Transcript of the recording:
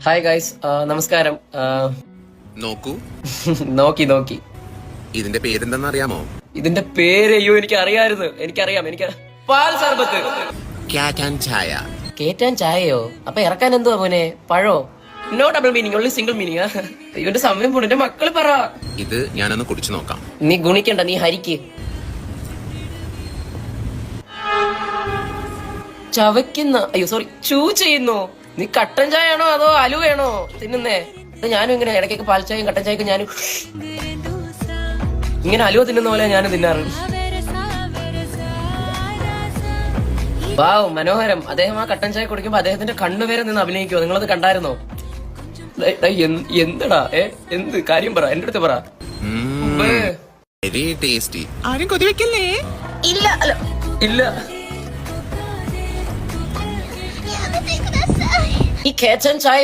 Hi guys, നമസ്കാരം. നോക്കൂ. നോക്കി ഇതിന്റെ പേരെന്തെന്ന് അറിയാമോ? ഇതിന്റെ പേര് അയ്യോ എനിക്ക് അറിയാമായിരുന്നു. എനിക്കറിയാം. പാൽ സർബത്ത്. ക്യാറ്റ് ചായ. കേറ്റാൻ ചായയോ? അപ്പൊ ഇറക്കാൻ എന്തുവാ മോനെ? പഴോ? No double meaning, only single meaning. ഇവന്റെ സമയം പോണ എന്റെ മക്കള് പറ. ഇത് ഞാനൊന്ന് കുടിച്ചു നോക്കാം. നീ ഗുണിക്കണ്ട, നീ ഹരിക്ക്. ചവയ്ക്കുന്ന, അയ്യോ സോറി, ചൂ ചെയ്യുന്നു. നീ കട്ടൻ ചായ ആണോ അതോ അലുവയാണോ തിന്നുന്നേ? ഞാനും ഇങ്ങനെ ഇടയ്ക്കൊക്കെ പാൽ ചായയും കട്ടൻ ചായക്കും ഞാനും ഇങ്ങനെ അലുവ തിന്നുന്ന പോലെ ഞാനും തിന്നാറ്. വാവ്, മനോഹരം. അദ്ദേഹം ആ കട്ടൻ ചായ കുടിക്കുമ്പോ അദ്ദേഹത്തിന്റെ കണ്ണുവരെ നിന്ന് അഭിനയിക്കുമോ? നിങ്ങളത് കണ്ടായിരുന്നോ? എന്തടാ എന്ത് കാര്യം പറ, എന്റെ അടുത്ത് പറ. Very tasty. ആരും കൊതിവെക്കല്ലേ? ഇല്ല ഇല്ല. ഈ കേച്ചൻ ചായ